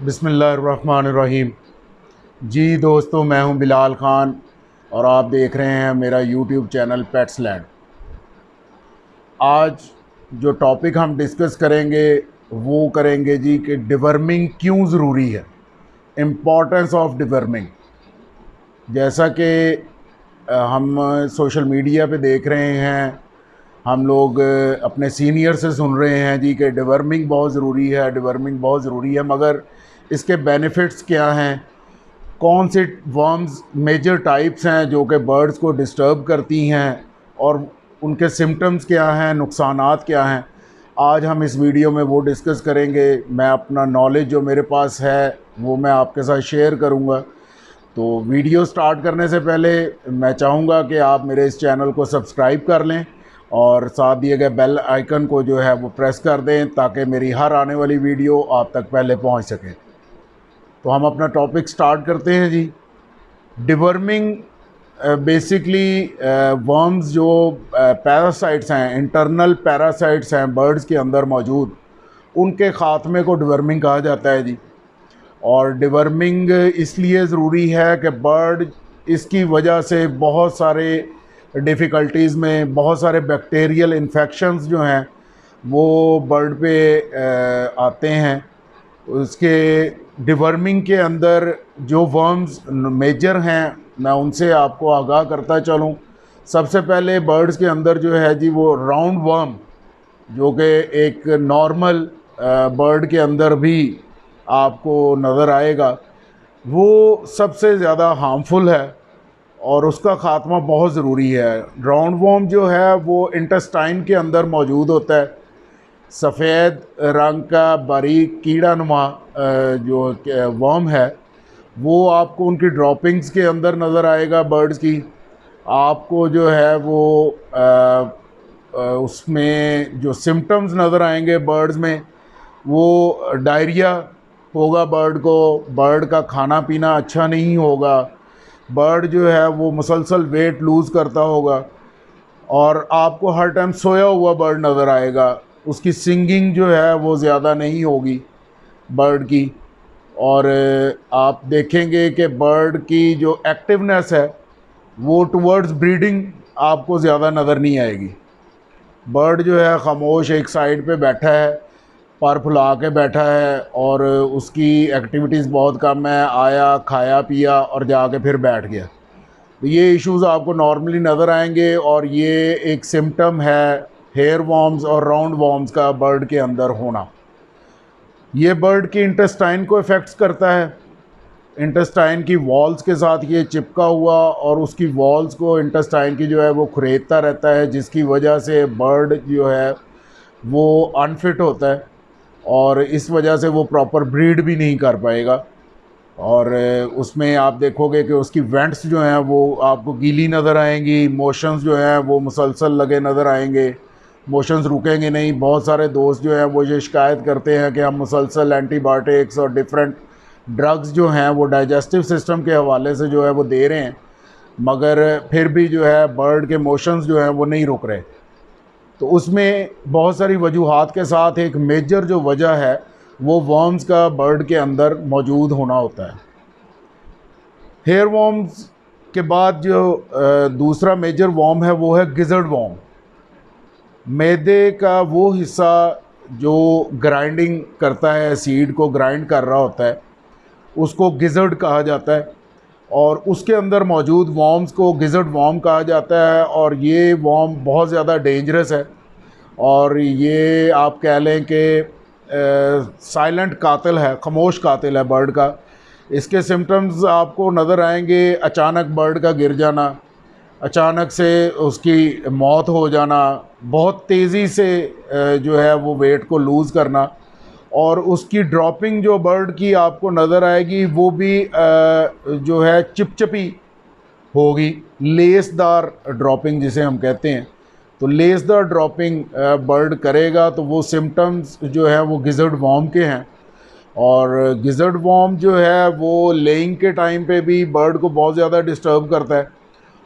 बिस्मिल्लाहिर्रहमानिर्रहीम। जी दोस्तों, मैं हूं बिलाल ख़ान और आप देख रहे हैं मेरा यूट्यूब चैनल पेट्सलैंड। आज जो टॉपिक हम डिस्कस करेंगे वो करेंगे जी कि डिवर्मिंग क्यों ज़रूरी है, इम्पोर्टेंस ऑफ डिवर्मिंग। जैसा कि हम सोशल मीडिया पे देख रहे हैं, हम लोग अपने सीनियर से सुन रहे हैं जी कि डिवर्मिंग बहुत ज़रूरी है, डिवर्मिंग बहुत ज़रूरी है। मगर इसके बेनिफिट्स क्या हैं, कौन से वर्म्स मेजर टाइप्स हैं जो कि बर्ड्स को डिस्टर्ब करती हैं और उनके सिम्टम्स क्या हैं, नुकसानात क्या हैं, आज हम इस वीडियो में वो डिस्कस करेंगे। मैं अपना नॉलेज जो मेरे पास है वो मैं आपके साथ शेयर करूँगा। तो वीडियो स्टार्ट करने से पहले मैं चाहूँगा कि आप मेरे इस चैनल को सब्सक्राइब कर लें और साथ दिए गए बेल आइकन को जो है वो प्रेस कर दें ताकि मेरी हर आने वाली वीडियो आप तक पहले पहुंच सके। तो हम अपना टॉपिक स्टार्ट करते हैं जी। डिवर्मिंग बेसिकली वर्म्स जो पैरासाइट्स हैं, इंटरनल पैरासाइट्स हैं बर्ड्स के अंदर मौजूद, उनके ख़ात्मे को डिवर्मिंग कहा जाता है जी। और डिवर्मिंग इसलिए ज़रूरी है कि बर्ड इसकी वजह से बहुत सारे डिफ़िकल्टीज़ में, बहुत सारे बैक्टीरियल इन्फेक्शंस जो हैं वो बर्ड पे आते हैं। उसके डिवर्मिंग के अंदर जो वर्म्स मेजर हैं मैं उनसे आपको आगाह करता चलूँ। सबसे पहले बर्ड्स के अंदर जो है जी वो राउंड वर्म, जो कि एक नॉर्मल बर्ड के अंदर भी आपको नज़र आएगा, वो सबसे ज़्यादा हार्मफुल है और उसका ख़ात्मा बहुत ज़रूरी है। राउंड वर्म जो है वो इंटेस्टाइन के अंदर मौजूद होता है। सफ़ेद रंग का बारीक कीड़ा नुमा जो वर्म है वो आपको उनकी ड्रॉपिंग्स के अंदर नज़र आएगा बर्ड्स की। आपको जो है वो उसमें जो सिम्टम्स नज़र आएंगे बर्ड्स में, वो डायरिया होगा बर्ड को, बर्ड का खाना पीना अच्छा नहीं होगा, बर्ड जो है वो मुसलसल वेट लूज़ करता होगा और आपको हर टाइम सोया हुआ बर्ड नज़र आएगा। उसकी सिंगिंग जो है वो ज़्यादा नहीं होगी बर्ड की। और आप देखेंगे कि बर्ड की जो एक्टिवनेस है वो टुवर्ड्स ब्रीडिंग आपको ज़्यादा नज़र नहीं आएगी। बर्ड जो है ख़ामोश एक साइड पे बैठा है, पर फुला के बैठा है और उसकी एक्टिविटीज़ बहुत कम है, आया खाया पिया और जाके फिर बैठ गया। तो ये इश्यूज़ आपको नॉर्मली नज़र आएंगे और ये एक सिम्टम है हेयर वॉर्म्स और राउंड वॉर्म्स का बर्ड के अंदर होना। ये बर्ड की इंटेस्टाइन को इफ़ेक्ट्स करता है। इंटेस्टाइन की वॉल्स के साथ ये चिपका हुआ और उसकी वॉल्स को इंटेस्टाइन की जो है वो खुरेदता रहता है, जिसकी वजह से बर्ड जो है वो अनफिट होता है और इस वजह से वो प्रॉपर ब्रीड भी नहीं कर पाएगा। और उसमें आप देखोगे कि उसकी वेंट्स जो हैं वो आपको गीली नज़र आएंगी, मोशंस जो हैं वो मुसलसल लगे नज़र आएंगे, मोशंस रुकेंगे नहीं। बहुत सारे दोस्त जो हैं वो ये शिकायत करते हैं कि हम मुसलसल एंटीबायोटिक्स और डिफरेंट ड्रग्स जो हैं वो डाइजेस्टिव सिस्टम के हवाले से जो है वो दे रहे हैं, मगर फिर भी जो है बर्ड के मोशंस जो हैं वो नहीं रुक रहे। तो उसमें बहुत सारी वजूहात के साथ एक मेजर जो वजह है वो वर्म्स का बर्ड के अंदर मौजूद होना होता है। हेयर वर्म्स के बाद जो दूसरा मेजर वर्म है वो है गिज़र्ड वर्म। मैदे का वो हिस्सा जो ग्राइंडिंग करता है, सीड को ग्राइंड कर रहा होता है, उसको गिज़र्ड कहा जाता है और उसके अंदर मौजूद वर्म्स को गिज़र्ड वर्म कहा जाता है। और ये वर्म बहुत ज़्यादा डेंजरस है और ये आप कह लें कि साइलेंट कातिल है, खामोश कातिल है बर्ड का। इसके सिम्टम्स आपको नज़र आएंगे, अचानक बर्ड का गिर जाना, अचानक से उसकी मौत हो जाना, बहुत तेज़ी से जो है वो वेट को लूज़ करना, और उसकी ड्रॉपिंग जो बर्ड की आपको नज़र आएगी वो भी जो है चिपचिपी होगी, लेसदार ड्रॉपिंग जिसे हम कहते हैं। तो लेसदार ड्रॉपिंग बर्ड करेगा तो वो सिम्टम्स जो है वो गिज़र्ड वर्म के हैं। और गिज़र्ड वर्म जो है वो लेइंग के टाइम पे भी बर्ड को बहुत ज़्यादा डिस्टर्ब करता है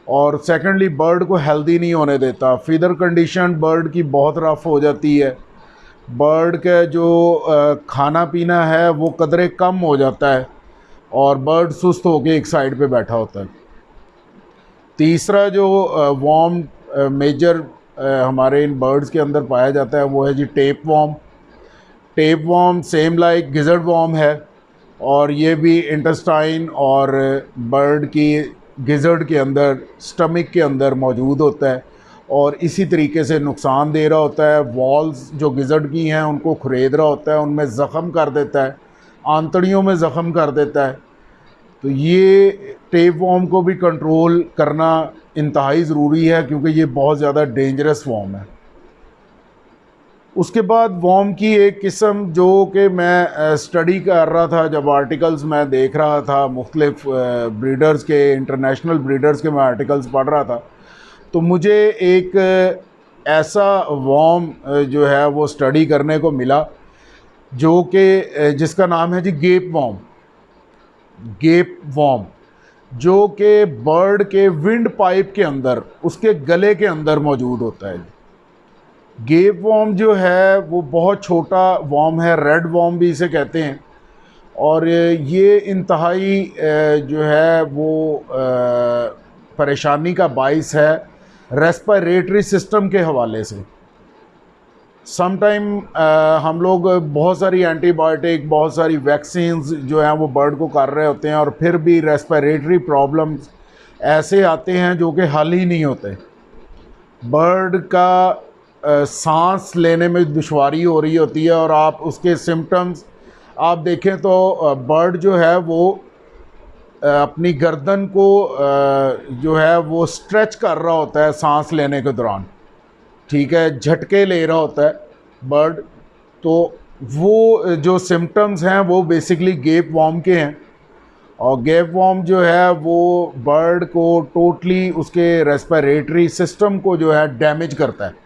और सेकेंडली बर्ड को हेल्दी नहीं होने देता। फीदर कंडीशन बर्ड की बहुत रफ़ हो जाती है, बर्ड का जो खाना पीना है वो कदरे कम हो जाता है और बर्ड सुस्त होकर एक साइड पे बैठा होता है। तीसरा जो वॉर्म मेजर हमारे इन बर्ड्स के अंदर पाया जाता है वो है जी tapeworm. Tapeworm same like gizzard worm है और ये भी इंटेस्टाइन और बर्ड की गिजर्ड के अंदर, स्टमक के अंदर मौजूद होता है और इसी तरीके से नुकसान दे रहा होता है। वॉल्स जो गिजर्ड की हैं उनको खुरेद रहा होता है, उनमें ज़ख़म कर देता है, आंतड़ियों में ज़ख़म कर देता है। तो ये टेप वॉर्म को भी कंट्रोल करना इंतहाई ज़रूरी है क्योंकि ये बहुत ज़्यादा डेंजरस वॉर्म है। उसके बाद वॉर्म की एक किस्म जो कि मैं स्टडी कर रहा था, जब आर्टिकल्स मैं देख रहा था मुख्तलिफ ब्रीडर्स के, इंटरनेशनल ब्रीडर्स के मैं आर्टिकल्स पढ़ रहा था, तो मुझे एक ऐसा वॉर्म जो है वो स्टडी करने को मिला जो कि जिसका नाम है जी गेप वॉर्म। गेप वॉर्म जो कि बर्ड के विंड पाइप के अंदर, उसके गले के अंदर मौजूद होता है। गेप वॉर्म जो है वो बहुत छोटा वॉर्म है, रेड वॉर्म भी इसे कहते हैं और ये इंतहाई जो है वो परेशानी का बाइस है रेस्पिरेटरी सिस्टम के हवाले से। समटाइम हम लोग बहुत सारी एंटीबायोटिक, बहुत सारी वैक्सीन्स जो हैं वो बर्ड को कर रहे होते हैं और फिर भी रेस्पिरेटरी प्रॉब्लम्स ऐसे आते हैं जो कि हल ही नहीं होते। बर्ड का सांस लेने में दुश्वारी हो रही होती है और आप उसके सिम्टम्स आप देखें तो बर्ड जो है वो अपनी गर्दन को जो है वो स्ट्रेच कर रहा होता है सांस लेने के दौरान, ठीक है, झटके ले रहा होता है बर्ड। तो वो जो सिम्टम्स हैं वो बेसिकली गेप वॉर्म के हैं और गेप वॉर्म जो है वो बर्ड को टोटली उसके रेस्पिरेटरी सिस्टम को जो है डैमेज करता है।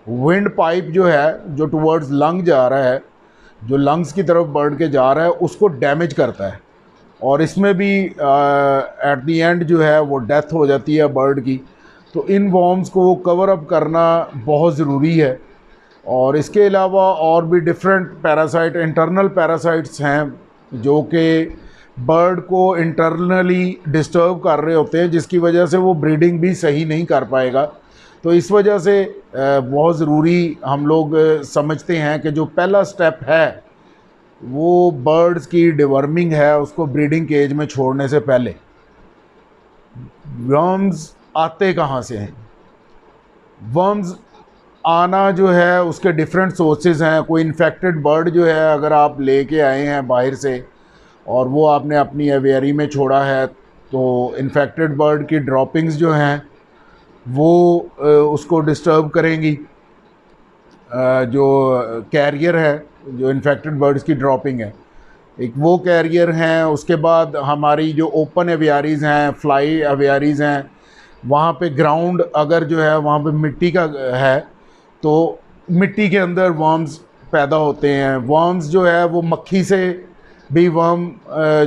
विंड पाइप जो है जो टुवर्ड्स लंग जा रहा है, जो लंग्स की तरफ बर्ड के जा रहा है, उसको डैमेज करता है और इसमें भी एट द एंड जो है वो डेथ हो जाती है बर्ड की। तो इन वॉर्म्स को कवर अप करना बहुत ज़रूरी है और इसके अलावा और भी डिफरेंट पैरासाइट, इंटरनल पैरासाइट्स हैं जो कि बर्ड को इंटरनली डिस्टर्ब कर रहे होते हैं, जिसकी वजह से वो ब्रीडिंग भी सही नहीं कर पाएगा। तो इस वजह से बहुत ज़रूरी हम लोग समझते हैं कि जो पहला स्टेप है वो बर्ड्स की डिवर्मिंग है, उसको ब्रीडिंग केज में छोड़ने से पहले। वर्म्स आते कहाँ से हैं? वर्म्स आना जो है उसके डिफरेंट सोर्सेज हैं। कोई इन्फेक्टेड बर्ड जो है अगर आप लेके आए हैं बाहर से और वो आपने अपनी एवियरी में छोड़ा है तो इन्फेक्टेड बर्ड की ड्रॉपिंग्स जो हैं वो उसको डिस्टर्ब करेंगी। जो कैरियर है, जो इन्फेक्टेड बर्ड्स की ड्रॉपिंग है, एक वो कैरियर हैं। उसके बाद हमारी जो ओपन एवियरीज़ हैं, फ्लाई एवियरीज़ हैं, वहाँ पे ग्राउंड अगर जो है वहाँ पे मिट्टी का है तो मिट्टी के अंदर वर्म्स पैदा होते हैं। वर्म्स जो है वो मक्खी से भी वर्म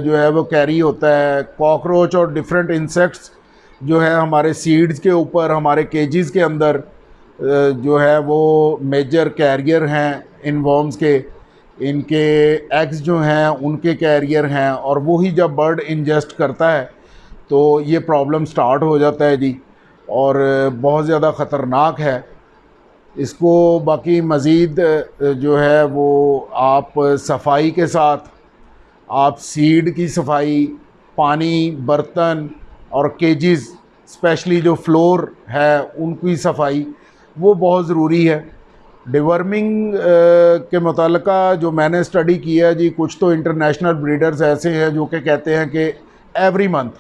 जो है वो कैरी होता है। कॉकरोच और डिफरेंट इंसेक्ट्स जो है हमारे सीड्स के ऊपर, हमारे केजेस के अंदर जो है वो मेजर कैरियर हैं इन वर्म्स के। इनके एग्स जो हैं उनके कैरियर हैं और वही जब बर्ड इंजेस्ट करता है तो ये प्रॉब्लम स्टार्ट हो जाता है जी और बहुत ज़्यादा ख़तरनाक है। इसको बाकी मज़ीद जो है वो आप सफाई के साथ, आप सीड की सफाई, पानी, बर्तन और केजेस, स्पेशली जो फ्लोर है उनकी सफाई वो बहुत ज़रूरी है। डिवर्मिंग के मुताल्लिका जो मैंने स्टडी किया जी, कुछ तो इंटरनेशनल ब्रीडर्स ऐसे हैं जो कि कहते हैं कि एवरी मंथ,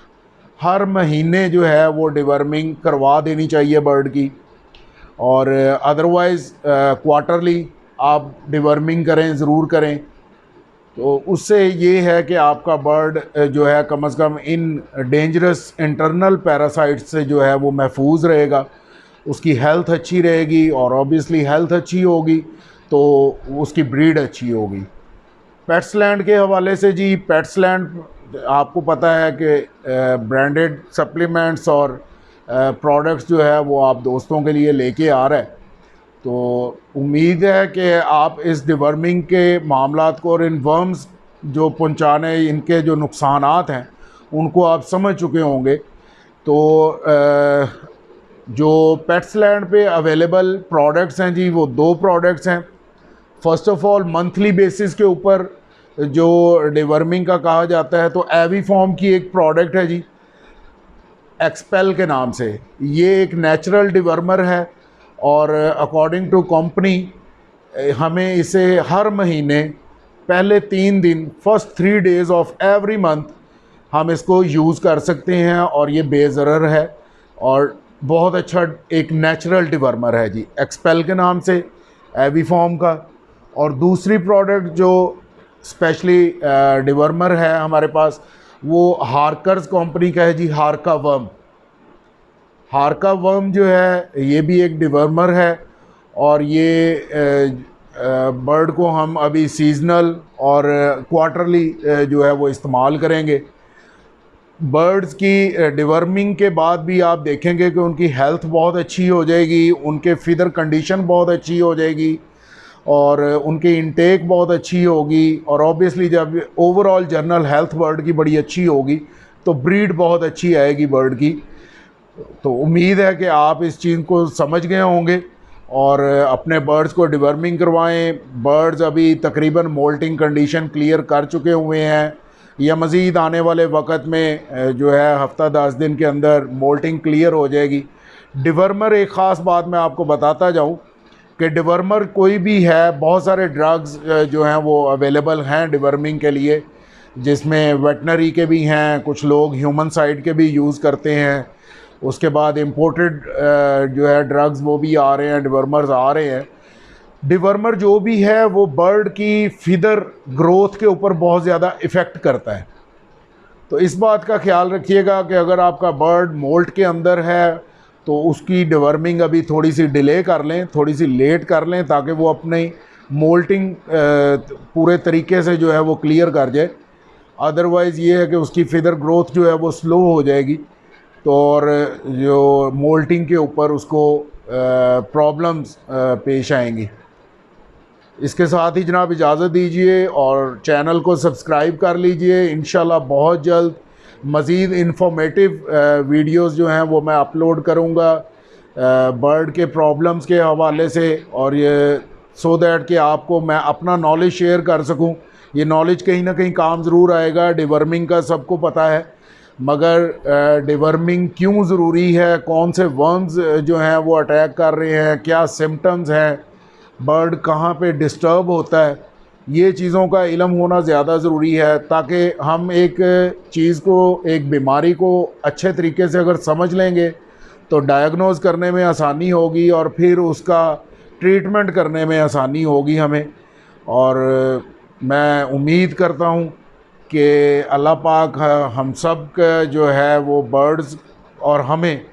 हर महीने जो है वो डिवर्मिंग करवा देनी चाहिए बर्ड की और अदरवाइज़ क्वार्टरली आप डिवर्मिंग करें, ज़रूर करें। तो उससे ये है कि आपका बर्ड जो है कम से कम इन डेंजरस इंटरनल पैरासाइट्स से जो है वो महफूज रहेगा, उसकी हेल्थ अच्छी रहेगी और ऑब्वियसली हेल्थ अच्छी होगी तो उसकी ब्रीड अच्छी होगी। पेट्सलैंड के हवाले से जी, पेट्सलैंड आपको पता है कि ब्रांडेड सप्लीमेंट्स और प्रोडक्ट्स जो है वो आप दोस्तों के लिए लेके आ रहा है। तो उम्मीद है कि आप इस डिवर्मिंग के मामलात को और इन वर्म्स जो पहुंचाने इनके जो नुकसानात हैं उनको आप समझ चुके होंगे। तो जो पेट्सलैंड पे अवेलेबल प्रोडक्ट्स हैं जी, वो 2 प्रोडक्ट्स हैं। First of all monthly basis के ऊपर जो डिवर्मिंग का कहा जाता है, तो एवीफॉर्म की एक प्रोडक्ट है जी, एक्सपेल के नाम से। ये एक नेचुरल डिवर्मर है और अकॉर्डिंग टू कंपनी हमें इसे हर महीने पहले 3 दिन, first 3 days of every month हम इसको यूज़ कर सकते हैं और ये बेज़रर है और बहुत अच्छा एक नेचुरल डिवर्मर है जी, एक्सपेल के नाम से, एवीफॉर्म का। और दूसरी प्रोडक्ट जो स्पेशली डिवर्मर है हमारे पास, वो हार्कर्स कंपनी का है जी, हार्का वर्म। हार्का वर्म जो है ये भी एक डिवर्मर है और ये बर्ड को हम अभी सीजनल और क्वार्टरली जो है वो इस्तेमाल करेंगे। बर्ड्स की डिवर्मिंग के बाद भी आप देखेंगे कि उनकी हेल्थ बहुत अच्छी हो जाएगी, उनके फिदर कंडीशन बहुत अच्छी हो जाएगी और उनकी इंटेक बहुत अच्छी होगी और ऑब्वियसली जब ओवरऑल जनरल हेल्थ बर्ड की बड़ी अच्छी होगी तो ब्रीड बहुत अच्छी आएगी बर्ड की। तो उम्मीद है कि आप इस चीज़ को समझ गए होंगे और अपने बर्ड्स को डिवर्मिंग करवाएं। बर्ड्स अभी तकरीबन मोल्टिंग कंडीशन क्लियर कर चुके हुए हैं या मज़ीद आने वाले वक्त में जो है हफ्ता 10 दिन के अंदर मोल्टिंग क्लियर हो जाएगी। डिवर्मर एक ख़ास बात मैं आपको बताता जाऊं कि डिवर्मर कोई भी है, बहुत सारे ड्रग्स जो हैं वो अवेलेबल हैं डिवर्मिंग के लिए, जिसमें वेटनरी के भी हैं, कुछ लोग ह्यूमन साइड के भी यूज़ करते हैं। उसके बाद इम्पोर्टेड जो है ड्रग्स वो भी आ रहे हैं, डिवर्मर्स आ रहे हैं। डिवर्मर जो भी है वो बर्ड की फिदर ग्रोथ के ऊपर बहुत ज़्यादा इफ़ेक्ट करता है। तो इस बात का ख्याल रखिएगा कि अगर आपका बर्ड मोल्ट के अंदर है तो उसकी डिवर्मिंग अभी थोड़ी सी डिले कर लें, थोड़ी सी लेट कर लें, ताकि वो अपनी मोल्टिंग पूरे तरीके से जो है वो क्लियर कर जाए। अदरवाइज़ ये है कि उसकी फिदर ग्रोथ जो है वो स्लो हो जाएगी तो और जो मोल्टिंग के ऊपर उसको प्रॉब्लम्स पेश आएंगी। इसके साथ ही जनाब इजाज़त दीजिए और चैनल को सब्सक्राइब कर लीजिए। इंशाल्लाह बहुत जल्द मज़ीद इन्फॉर्मेटिव वीडियोस जो हैं वो मैं अपलोड करूँगा बर्ड के प्रॉब्लम्स के हवाले से, और ये सो दैट कि आपको मैं अपना नॉलेज शेयर कर सकूँ। ये नॉलेज कहीं ना कहीं काम ज़रूर आएगा। डिवर्मिंग का सबको पता है, मगर डिवर्मिंग क्यों ज़रूरी है, कौन से वर्म्स जो हैं वो अटैक कर रहे हैं, क्या सिम्टम्स हैं, बर्ड कहाँ पे डिस्टर्ब होता है, ये चीज़ों का इल्म होना ज़्यादा ज़रूरी है, ताकि हम एक चीज़ को, एक बीमारी को अच्छे तरीके से अगर समझ लेंगे तो डायग्नोज़ करने में आसानी होगी और फिर उसका ट्रीटमेंट करने में आसानी होगी हमें। और मैं उम्मीद करता हूँ कि अल्लाह पाक हम सब का जो है वो बर्ड्स और हमें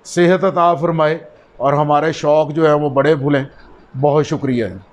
सेहत अता फ़रमाए और हमारे शौक़ जो है वो बड़े भूलें। बहुत शुक्रिया है।